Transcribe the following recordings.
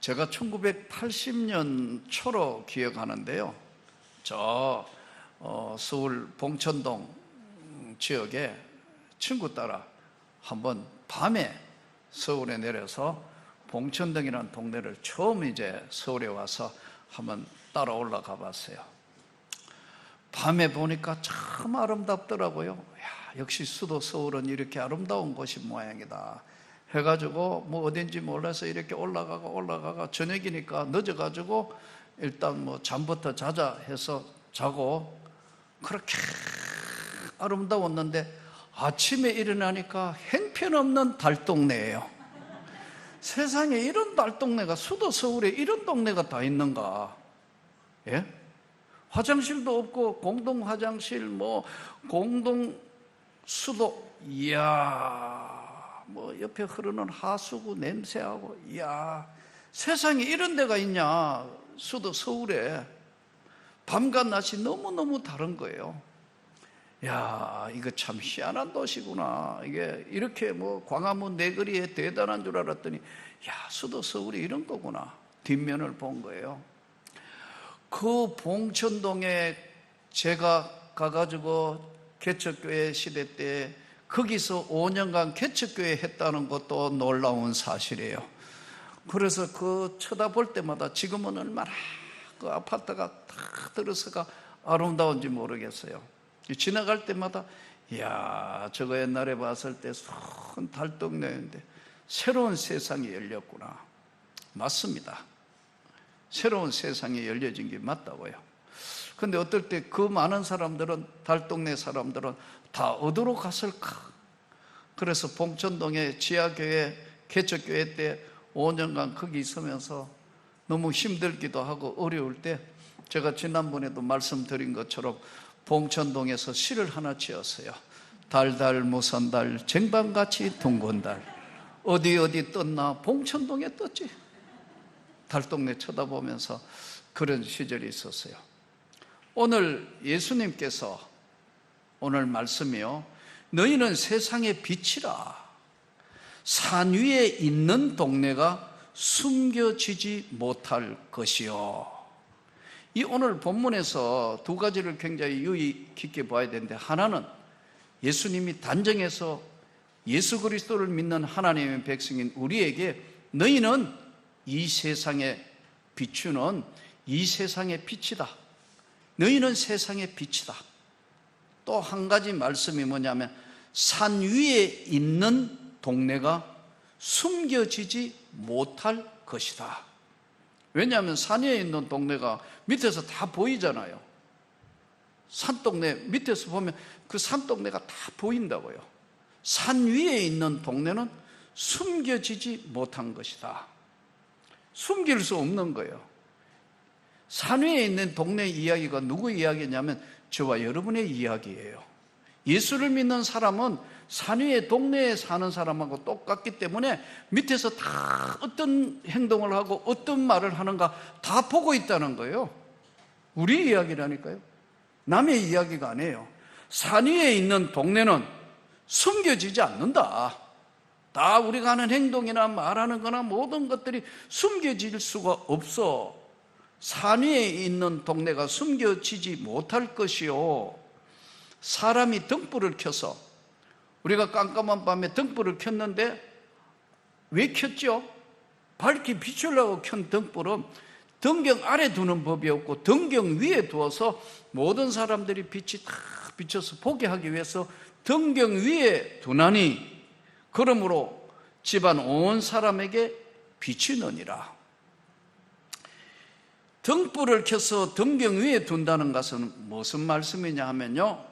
제가 1980년 초로 기억하는데요. 서울 봉천동 지역에 친구 따라 한번 밤에 서울에 내려서 봉천동이라는 동네를 처음 이제 서울에 와서 한번 따라 올라가 봤어요. 밤에 보니까 참 아름답더라고요. 야, 역시 수도 서울은 이렇게 아름다운 곳이 모양이다 해가지고 뭐 어딘지 몰라서 이렇게 올라가가 저녁이니까 늦어가지고 일단 뭐 잠부터 자자 해서 자고 그렇게 아름다웠는데 아침에 일어나니까 형편없는 달동네예요. 세상에 이런 달동네가, 수도 서울에 이런 동네가 다 있는가? 예? 화장실도 없고 공동 화장실, 뭐 공동 수도, 이야, 뭐 옆에 흐르는 하수구 냄새하고, 이야, 세상에 이런 데가 있냐? 수도 서울에. 밤과 낮이 너무너무 다른 거예요. 야, 이거 참 희한한 도시구나. 이게 이렇게 뭐 광화문 내거리에 대단한 줄 알았더니, 야, 수도 서울이 이런 거구나. 뒷면을 본 거예요. 그 봉천동에 제가 가가지고 개척교회 시대 때 거기서 5년간 개척교회 했다는 것도 놀라운 사실이에요. 그래서 그 쳐다볼 때마다 지금은 얼마나 그 아파트가 다 들어서가 아름다운지 모르겠어요. 지나갈 때마다, 이야, 저거 옛날에 봤을 때 손 달동네인데 새로운 세상이 열렸구나. 맞습니다. 새로운 세상이 열려진 게 맞다고요. 근데 어떨 때 그 많은 사람들은, 달동네 사람들은 다 어디로 갔을까? 그래서 봉천동에 지하교회, 개척교회 때 5년간 거기 있으면서 너무 힘들기도 하고 어려울 때 제가 지난번에도 말씀드린 것처럼 봉천동에서 시를 하나 지었어요. 달달 무선달 쟁반같이 둥근 달 어디 떴나 봉천동에 떴지. 달동네 쳐다보면서 그런 시절이 있었어요. 오늘 예수님께서 오늘 말씀이요, 너희는 세상의 빛이라. 산 위에 있는 동네가 숨겨지지 못할 것이요. 이 오늘 본문에서 두 가지를 굉장히 유의 깊게 봐야 되는데, 하나는 예수님이 단정해서 예수 그리스도를 믿는 하나님의 백성인 우리에게 너희는 이 세상에 비추는 이 세상의 빛이다. 너희는 세상의 빛이다. 또 한 가지 말씀이 뭐냐면 산 위에 있는 동네가 숨겨지지 못할 것이다. 왜냐하면 산 위에 있는 동네가 밑에서 다 보이잖아요. 산동네 밑에서 보면 그 산동네가 다 보인다고요. 산 위에 있는 동네는 숨겨지지 못한 것이다. 숨길 수 없는 거예요. 산 위에 있는 동네 이야기가 누구 이야기냐면 저와 여러분의 이야기예요. 예수를 믿는 사람은 산 위에 동네에 사는 사람하고 똑같기 때문에 밑에서 다 어떤 행동을 하고 어떤 말을 하는가 다 보고 있다는 거예요. 우리 이야기라니까요. 남의 이야기가 아니에요. 산 위에 있는 동네는 숨겨지지 않는다. 다 우리가 하는 행동이나 말하는 거나 모든 것들이 숨겨질 수가 없어. 산 위에 있는 동네가 숨겨지지 못할 것이요. 사람이 등불을 켜서, 우리가 깜깜한 밤에 등불을 켰는데 왜 켰죠? 밝게 비추려고 켠 등불은 등경 아래 두는 법이 없고 등경 위에 두어서 모든 사람들이 빛이 다 비춰서 보게 하기 위해서 등경 위에 두나니 그러므로 집안 온 사람에게 비추느니라. 등불을 켜서 등경 위에 둔다는 것은 무슨 말씀이냐 하면요,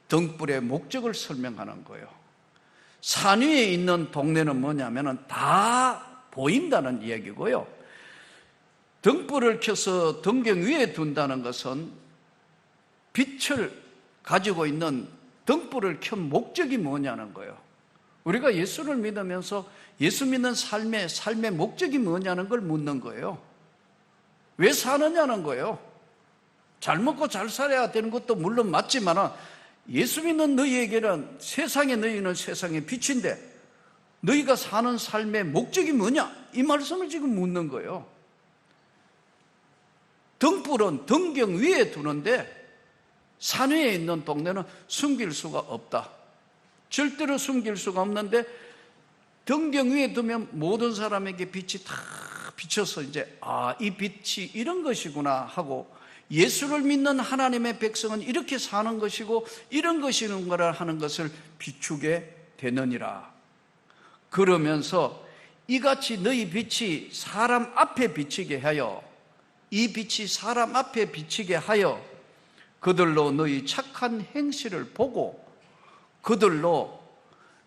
등불의 목적을 설명하는 거예요. 산 위에 있는 동네는 뭐냐면 다 보인다는 이야기고요. 등불을 켜서 등경 위에 둔다는 것은 빛을 가지고 있는 등불을 켠 목적이 뭐냐는 거예요. 우리가 예수를 믿으면서 예수 믿는 삶의 목적이 뭐냐는 걸 묻는 거예요. 왜 사느냐는 거예요. 잘 먹고 잘 살아야 되는 것도 물론 맞지만 예수 믿는 너희에게는, 세상에 너희는 세상의 빛인데 너희가 사는 삶의 목적이 뭐냐? 이 말씀을 지금 묻는 거예요. 등불은 등경 위에 두는데 산 위에 있는 동네는 숨길 수가 없다. 절대로 숨길 수가 없는데 등경 위에 두면 모든 사람에게 빛이 다 비쳐서 이제 이 빛이 이런 것이구나 하고, 예수를 믿는 하나님의 백성은 이렇게 사는 것이고 이런 것이는 거라 하는 것을 비추게 되느니라. 그러면서 이같이 너희 빛이 사람 앞에 비치게 하여, 이 빛이 사람 앞에 비치게 하여 그들로 너희 착한 행실을 보고, 그들로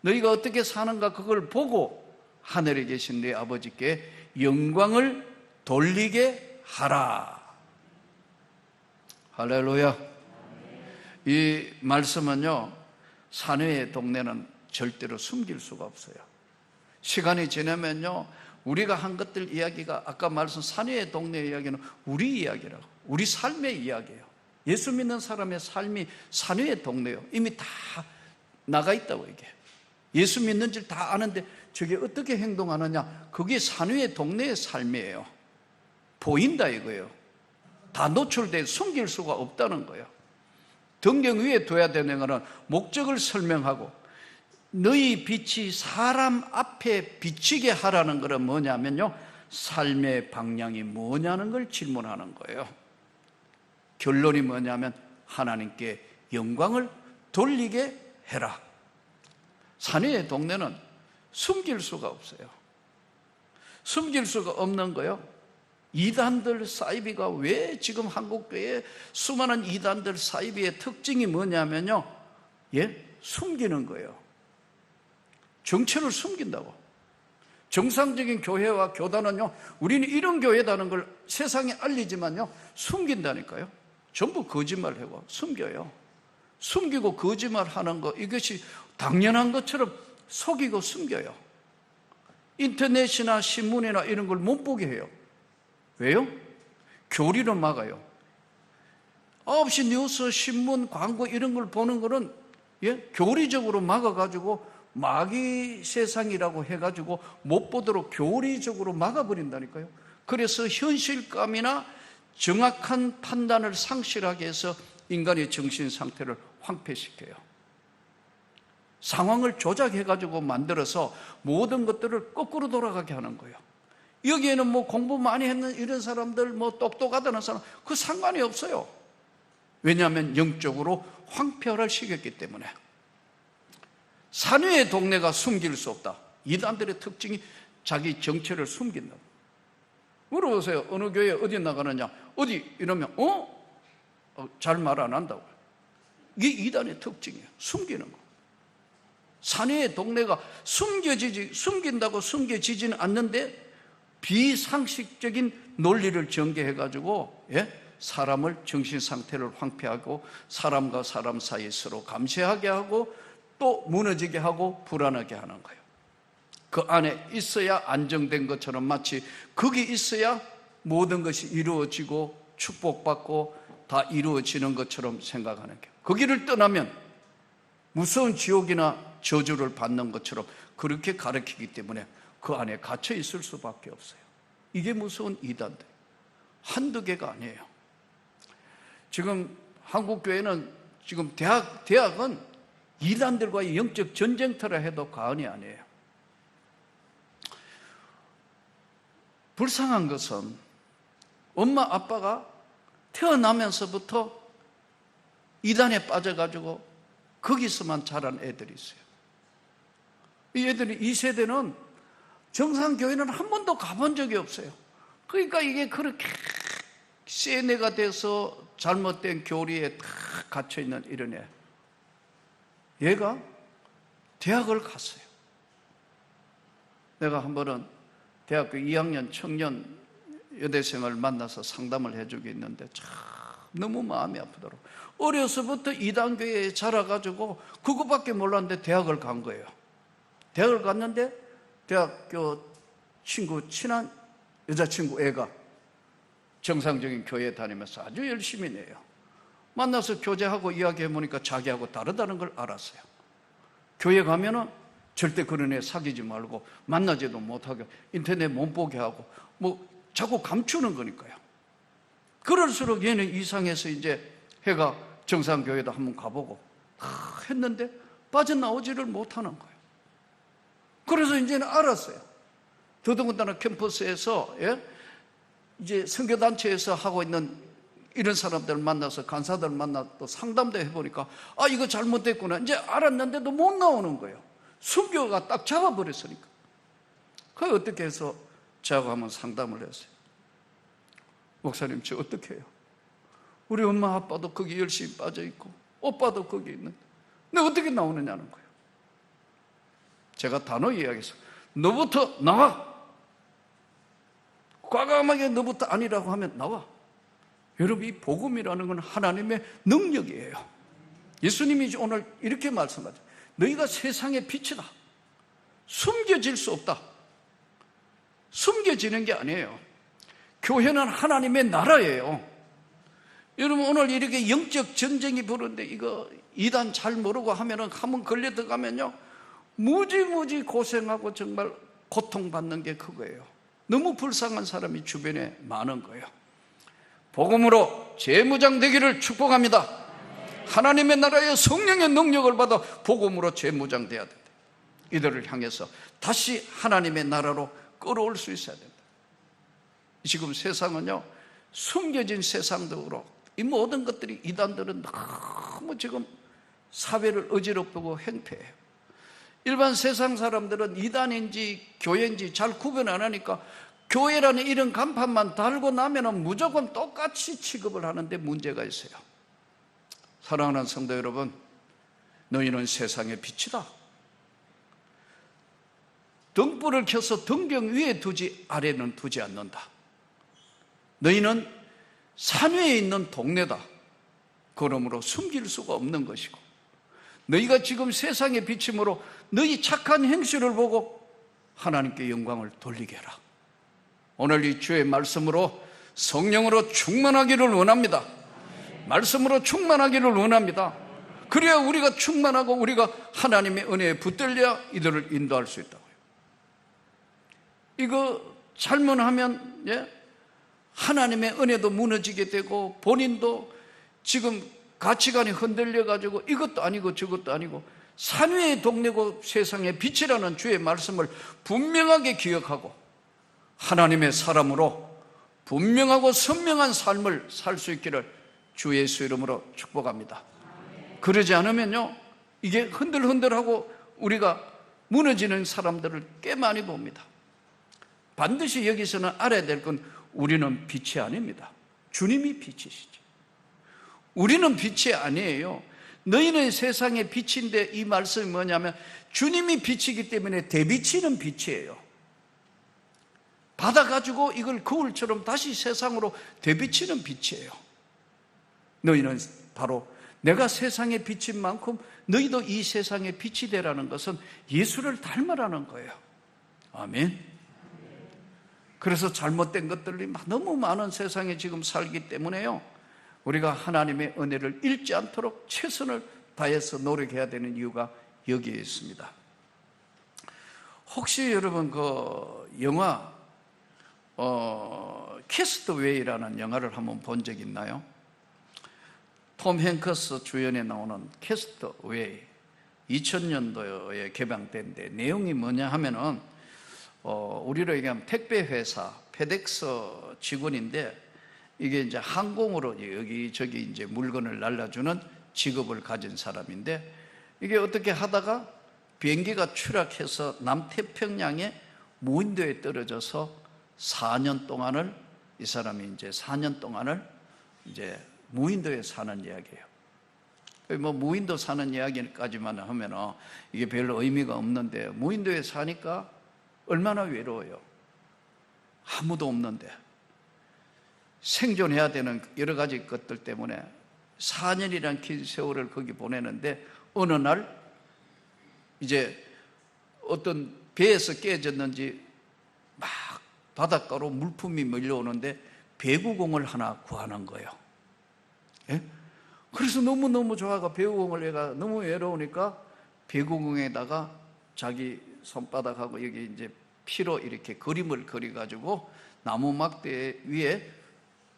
너희가 어떻게 사는가 그걸 보고 하늘에 계신 네 아버지께 영광을 돌리게 하라. 할렐루야. 이 말씀은요, 산외의 동네는 절대로 숨길 수가 없어요. 시간이 지나면요, 우리가 한 것들 이야기가, 아까 말씀 산외의 동네 이야기는 우리 이야기라고, 우리 삶의 이야기예요. 예수 믿는 사람의 삶이 산외의 동네예요. 이미 다 나가 있다고. 이게 예수 믿는 줄 다 아는데 저게 어떻게 행동하느냐, 그게 산외의 동네의 삶이에요. 보인다 이거예요. 다 노출돼 숨길 수가 없다는 거예요. 등경 위에 둬야 되는 것은 목적을 설명하고, 너희 빛이 사람 앞에 비치게 하라는 것은 뭐냐면요, 삶의 방향이 뭐냐는 걸 질문하는 거예요. 결론이 뭐냐면 하나님께 영광을 돌리게 해라. 산위의 동네는 숨길 수가 없어요. 숨길 수가 없는 거예요. 이단들 사이비가 왜 지금 한국교회에 수많은 이단들 사이비의 특징이 뭐냐면요, 숨기는 거예요. 정체를 숨긴다고. 정상적인 교회와 교단은요, 우리는 이런 교회다는 걸 세상에 알리지만요, 숨긴다니까요. 전부 거짓말하고 숨겨요. 숨기고 거짓말하는 거, 이것이 당연한 것처럼 속이고 숨겨요. 인터넷이나 신문이나 이런 걸 못 보게 해요. 왜요? 교리로 막아요. 9시 뉴스, 신문, 광고 이런 걸 보는 거는 교리적으로 막아가지고 마귀 세상이라고 해가지고 못 보도록 교리적으로 막아버린다니까요. 그래서 현실감이나 정확한 판단을 상실하게 해서 인간의 정신 상태를 황폐시켜요. 상황을 조작해가지고 만들어서 모든 것들을 거꾸로 돌아가게 하는 거예요. 여기에는 뭐 공부 많이 했는 이런 사람들, 뭐 똑똑하다는 사람, 그 상관이 없어요. 왜냐하면 영적으로 황폐화를 시켰기 때문에. 산위의 동네가 숨길 수 없다. 이단들의 특징이 자기 정체를 숨긴다. 물어보세요. 어느 교회 어디 나가느냐? 어디? 이러면 잘 말 안 한다고. 이게 이단의 특징이에요. 숨기는 거. 산위의 동네가 숨긴다고 숨겨지지는 않는데 비상식적인 논리를 전개해가지고 사람을 정신 상태를 황폐하고 사람과 사람 사이 서로 감시하게 하고 또 무너지게 하고 불안하게 하는 거예요. 그 안에 있어야 안정된 것처럼, 마치 거기 있어야 모든 것이 이루어지고 축복받고 다 이루어지는 것처럼 생각하는 거예요. 거기를 떠나면 무서운 지옥이나 저주를 받는 것처럼 그렇게 가르치기 때문에 그 안에 갇혀 있을 수밖에 없어요. 이게 무서운 이단들. 한두 개가 아니에요. 지금 한국교회는 지금 대학은 이단들과의 영적 전쟁터라 해도 과언이 아니에요. 불쌍한 것은 엄마 아빠가 태어나면서부터 이단에 빠져가지고 거기서만 자란 애들이 있어요. 이 애들이, 이 세대는 정상교회는 한 번도 가본 적이 없어요. 그러니까 이게 그렇게 세뇌가 돼서 잘못된 교리에 다 갇혀있는 이런 애. 얘가 대학을 갔어요. 내가 한 번은 대학교 2학년 청년 여대생을 만나서 상담을 해주고 있는데 참 너무 마음이 아프더라고요. 어려서부터 이단교회에 자라가지고 그것밖에 몰랐는데 대학을 간 거예요. 대학을 갔는데 대학교 친구, 친한 여자친구 애가 정상적인 교회에 다니면서 아주 열심히 내요. 만나서 교제하고 이야기해보니까 자기하고 다르다는 걸 알았어요. 교회 가면은 절대 그런 애 사귀지 말고 만나지도 못하게 인터넷 못 보게 하고 뭐 자꾸 감추는 거니까요. 그럴수록 얘는 이상해서 이제 해가 정상교회도 한번 가보고 했는데 빠져나오지를 못하는 거예요. 그래서 이제는 알았어요. 더더군다나 캠퍼스에서 이제 선교단체에서 하고 있는 이런 사람들을 만나서 간사들을 만나 또 상담도 해보니까 이거 잘못됐구나 이제 알았는데도 못 나오는 거예요. 순교가 딱 잡아버렸으니까. 그래서 어떻게 해서 저하고 한번 상담을 했어요. 목사님 저 어떻게 해요? 우리 엄마 아빠도 거기 열심히 빠져있고 오빠도 거기 있는데 내가 어떻게 나오느냐는 거예요. 제가 단호 이야기해서 너부터 나와. 과감하게 너부터 아니라고 하면 나와. 여러분 이 복음이라는 건 하나님의 능력이에요. 예수님이 오늘 이렇게 말씀하죠. 너희가 세상의 빛이다. 숨겨질 수 없다. 숨겨지는 게 아니에요. 교회는 하나님의 나라예요. 여러분 오늘 이렇게 영적 전쟁이 부르는데 이거 이단 잘 모르고 하면은 한번 걸려 들어가면요 무지무지 고생하고 정말 고통받는 게 그거예요. 너무 불쌍한 사람이 주변에 많은 거예요. 복음으로 재무장되기를 축복합니다. 하나님의 나라의 성령의 능력을 받아 복음으로 재무장돼야 된다. 이들을 향해서 다시 하나님의 나라로 끌어올 수 있어야 된다. 지금 세상은요 숨겨진 세상으로 이 모든 것들이 이단들은 너무 지금 사회를 어지럽히고 행패해요. 일반 세상 사람들은 이단인지 교회인지 잘 구분 안 하니까 교회라는 이런 간판만 달고 나면 무조건 똑같이 취급을 하는데 문제가 있어요. 사랑하는 성도 여러분, 너희는 세상의 빛이다. 등불을 켜서 등경 위에 두지 아래는 두지 않는다. 너희는 산 위에 있는 동네다. 그러므로 숨길 수가 없는 것이고 너희가 지금 세상의 비침으로 너희 착한 행실을 보고 하나님께 영광을 돌리게 해라. 오늘 이 주의 말씀으로 성령으로 충만하기를 원합니다. 말씀으로 충만하기를 원합니다. 그래야 우리가 충만하고 우리가 하나님의 은혜에 붙들려야 이들을 인도할 수 있다고요. 이거 잘못하면 하나님의 은혜도 무너지게 되고 본인도 지금 가치관이 흔들려가지고 이것도 아니고 저것도 아니고 산 위의 동네고 세상의 빛이라는 주의 말씀을 분명하게 기억하고 하나님의 사람으로 분명하고 선명한 삶을 살 수 있기를 주 예수 이름으로 축복합니다. 그러지 않으면요 이게 흔들흔들하고 우리가 무너지는 사람들을 꽤 많이 봅니다. 반드시 여기서는 알아야 될 건 우리는 빛이 아닙니다. 주님이 빛이시죠. 우리는 빛이 아니에요. 너희는 세상의 빛인데 이 말씀이 뭐냐면 주님이 빛이기 때문에 대비치는 빛이에요. 받아가지고 이걸 거울처럼 다시 세상으로 되비치는 빛이에요. 너희는 바로 내가 세상의 빛인 만큼 너희도 이 세상의 빛이 되라는 것은 예수를 닮으라는 거예요. 아멘. 그래서 잘못된 것들이 너무 많은 세상에 지금 살기 때문에요 우리가 하나님의 은혜를 잃지 않도록 최선을 다해서 노력해야 되는 이유가 여기에 있습니다. 혹시 여러분 그 영화 캐스트웨이라는 영화를 한번 본 적 있나요? 톰 행크스 주연에 나오는 캐스트웨이 2000년도에 개방된데 내용이 뭐냐 하면은 우리로 얘기하면 택배회사 페덱스 직원인데 이게 이제 항공으로 여기저기 이제 물건을 날라주는 직업을 가진 사람인데 이게 어떻게 하다가 비행기가 추락해서 남태평양의 무인도에 떨어져서 4년 동안을 이 사람이 이제 4년 동안을 이제 무인도에 사는 이야기예요. 뭐 무인도 사는 이야기까지만 하면 이게 별로 의미가 없는데 무인도에 사니까 얼마나 외로워요. 아무도 없는데 생존해야 되는 여러 가지 것들 때문에 4년이란 긴 세월을 거기 보내는데 어느 날 이제 어떤 배에서 깨졌는지 막 바닷가로 물품이 밀려오는데 배구공을 하나 구하는 거예요. 예? 그래서 너무너무 좋아가 배구공을 얘가 너무 외로우니까 배구공에다가 자기 손바닥하고 여기 이제 피로 이렇게 그림을 그려가지고 나무 막대 위에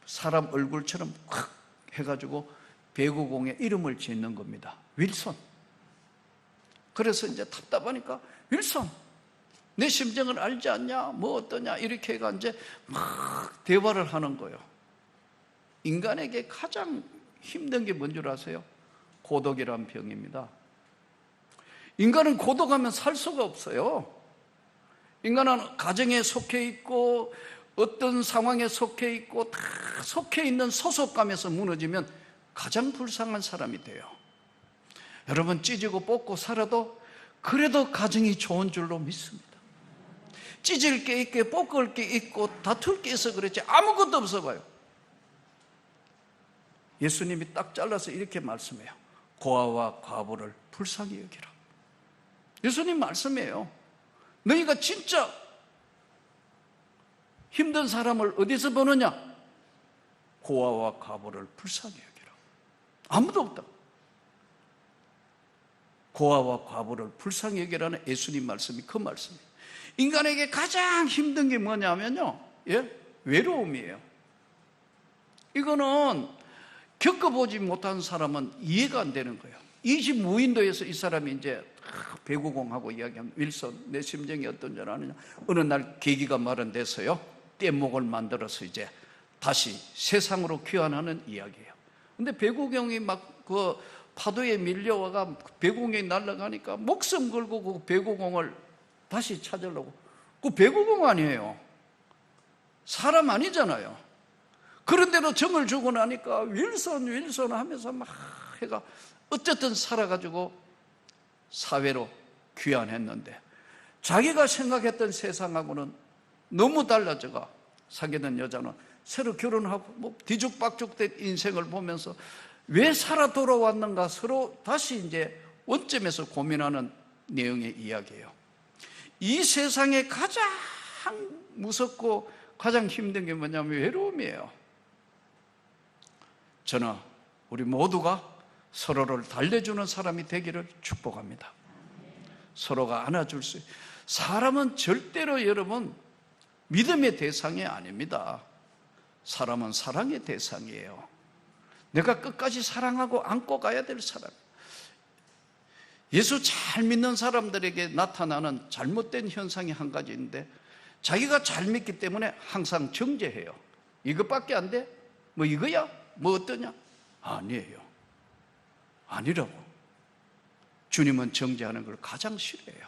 사람 얼굴처럼 확 해가지고 배구공에 이름을 짓는 겁니다. 윌슨. 그래서 이제 답답하니까 윌슨, 내 심정을 알지 않냐? 뭐 어떠냐? 이렇게 해가 이제 막 대화를 하는 거예요. 인간에게 가장 힘든 게 뭔 줄 아세요? 고독이란 병입니다. 인간은 고독하면 살 수가 없어요. 인간은 가정에 속해 있고 어떤 상황에 속해 있고 다 속해 있는 소속감에서 무너지면 가장 불쌍한 사람이 돼요. 여러분, 찢고 뽑고 살아도 그래도 가정이 좋은 줄로 믿습니다. 찢을 게 있고 뽑을 게 있고 다툴 게 있어 그랬지 아무것도 없어 봐요. 예수님이 딱 잘라서 이렇게 말씀해요. 고아와 과부를 불쌍히 여기라. 예수님 말씀이에요. 너희가 진짜 힘든 사람을 어디서 보느냐? 고아와 과부를 불쌍히 여기라. 아무도 없다. 고아와 과부를 불쌍히 여기라는 예수님 말씀이 그 말씀이에요. 인간에게 가장 힘든 게 뭐냐면요, 외로움이에요. 이거는 겪어보지 못한 사람은 이해가 안 되는 거예요. 25인도에서 이 사람이 이제 배구공하고 이야기하면 윌슨, 내 심정이 어떤 줄 아느냐? 어느 날 계기가 마련돼서요, 뗏목을 만들어서 이제 다시 세상으로 귀환하는 이야기예요. 근데 배구공이 막 그 파도에 밀려와가 배구공이 날아가니까 목숨 걸고 그 배구공을 다시 찾으려고. 그 배구공 아니에요. 사람 아니잖아요. 그런데도 정을 주고 나니까 윌슨 하면서 막 해가 어쨌든 살아가지고 사회로 귀환했는데 자기가 생각했던 세상하고는 너무 달라져가 사귀던 여자는 새로 결혼하고 뭐 뒤죽박죽된 인생을 보면서 왜 살아 돌아왔는가 서로 다시 이제 원점에서 고민하는 내용의 이야기예요. 이 세상에 가장 무섭고 가장 힘든 게 뭐냐면 외로움이에요. 저는 우리 모두가 서로를 달래주는 사람이 되기를 축복합니다. 서로가 안아줄 수 있어요. 사람은 절대로 여러분 믿음의 대상이 아닙니다. 사람은 사랑의 대상이에요. 내가 끝까지 사랑하고 안고 가야 될 사람. 예수 잘 믿는 사람들에게 나타나는 잘못된 현상이 한 가지 있는데 자기가 잘 믿기 때문에 항상 정죄해요. 이것밖에 안 돼? 뭐 이거야? 뭐 어떠냐? 아니에요. 아니라고. 주님은 정죄하는 걸 가장 싫어해요.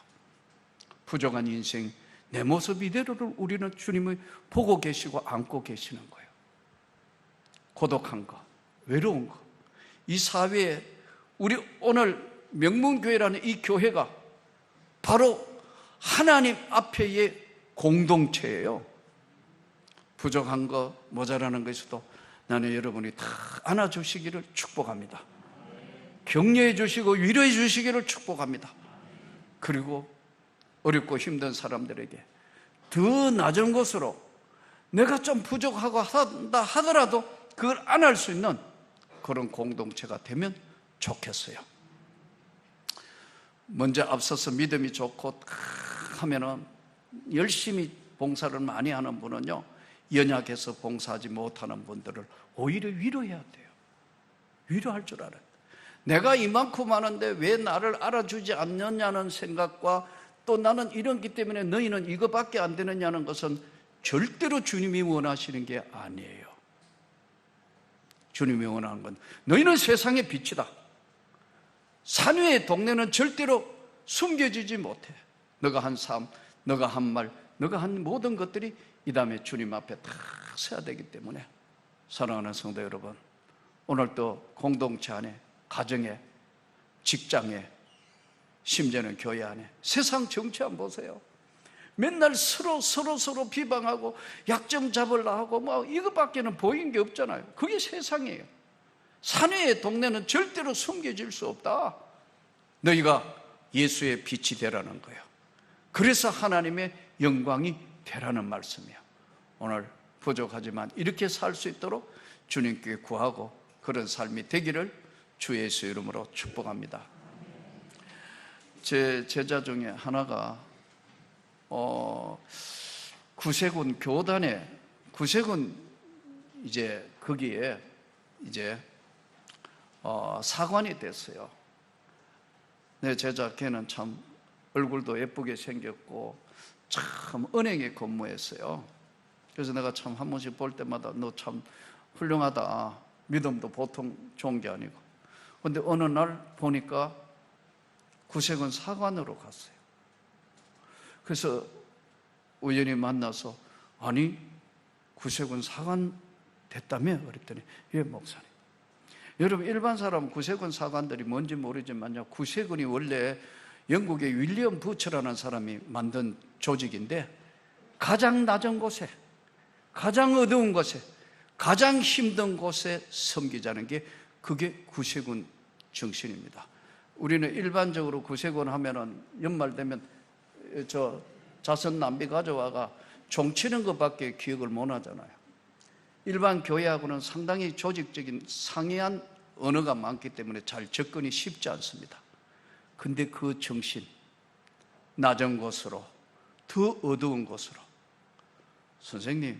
부족한 인생, 내 모습 이대로를 우리는 주님을 보고 계시고 안고 계시는 거예요. 고독한 거, 외로운 거. 이 사회에 우리 오늘 명문교회라는 이 교회가 바로 하나님 앞에의 공동체예요. 부족한 거, 모자라는 것에도 나는 여러분이 다 안아주시기를 축복합니다. 격려해 주시고 위로해 주시기를 축복합니다. 그리고 어렵고 힘든 사람들에게 더 낮은 곳으로 내가 좀 부족하고 한다 하더라도 그걸 안을 수 있는 그런 공동체가 되면 좋겠어요. 먼저 앞서서 믿음이 좋고 하면은 열심히 봉사를 많이 하는 분은요, 연약해서 봉사하지 못하는 분들을 오히려 위로해야 돼요. 위로할 줄 알아요. 내가 이만큼 하는데 왜 나를 알아주지 않느냐는 생각과 또 나는 이런기 때문에 너희는 이거밖에 안 되느냐는 것은 절대로 주님이 원하시는 게 아니에요. 주님이 원하는 건 너희는 세상의 빛이다. 산 위의 동네는 절대로 숨겨지지 못해. 너가 한 삶, 너가 한 말, 너가 한 모든 것들이 이 다음에 주님 앞에 다 서야 되기 때문에 사랑하는 성도 여러분, 오늘도 공동체 안에, 가정에, 직장에, 심지어는 교회 안에 세상 정치 안 보세요. 맨날 서로 비방하고 약점 잡으려 하고 뭐 이것밖에는 보이는 게 없잖아요. 그게 세상이에요. 사내의 동네는 절대로 숨겨질 수 없다. 너희가 예수의 빛이 되라는 거예요. 그래서 하나님의 영광이 되라는 말씀이에요. 오늘 부족하지만 이렇게 살 수 있도록 주님께 구하고 그런 삶이 되기를 주 예수 이름으로 축복합니다. 제 제자 중에 하나가 구세군 교단에, 구세군 이제 거기에 이제 사관이 됐어요. 내 제자 걔는 참 얼굴도 예쁘게 생겼고 참 은행에 근무했어요. 그래서 내가 참 한 번씩 볼 때마다 너 참 훌륭하다. 믿음도 보통 좋은 게 아니고. 근데 어느 날 보니까 구세군 사관으로 갔어요. 그래서 우연히 만나서 아니 구세군 사관 됐다며? 그랬더니 예 목사님. 여러분 일반 사람 구세군 사관들이 뭔지 모르지만요, 구세군이 원래 영국의 윌리엄 부처라는 사람이 만든 조직인데 가장 낮은 곳에, 가장 어두운 곳에, 가장 힘든 곳에 섬기자는 게 그게 구세군 정신입니다. 우리는 일반적으로 구세군 하면은 연말 되면 저 자선 낭비 가져와가 종치는 것밖에 기억을 못 하잖아요. 일반 교회하고는 상당히 조직적인 상이한 언어가 많기 때문에 잘 접근이 쉽지 않습니다. 근데 그 정신, 낮은 곳으로, 더 어두운 곳으로. 선생님,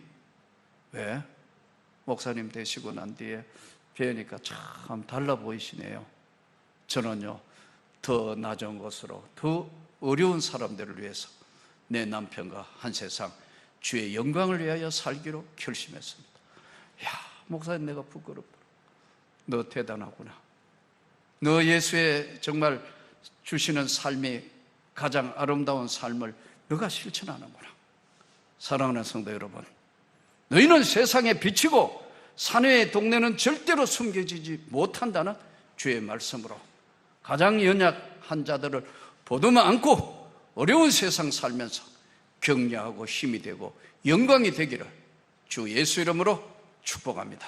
왜? 목사님 되시고 난 뒤에 뵈니까 참 달라 보이시네요. 저는요, 더 낮은 곳으로, 더 어려운 사람들을 위해서 내 남편과 한 세상 주의 영광을 위하여 살기로 결심했습니다. 야, 목사님 내가 부끄럽다. 너 대단하구나. 너 예수의 정말 주시는 삶이 가장 아름다운 삶을 너가 실천하는구나. 사랑하는 성도 여러분, 너희는 세상에 비치고 사내의 동네는 절대로 숨겨지지 못한다는 주의 말씀으로 가장 연약한 자들을 보듬어 안고 어려운 세상 살면서 격려하고 힘이 되고 영광이 되기를 주 예수 이름으로 축복합니다.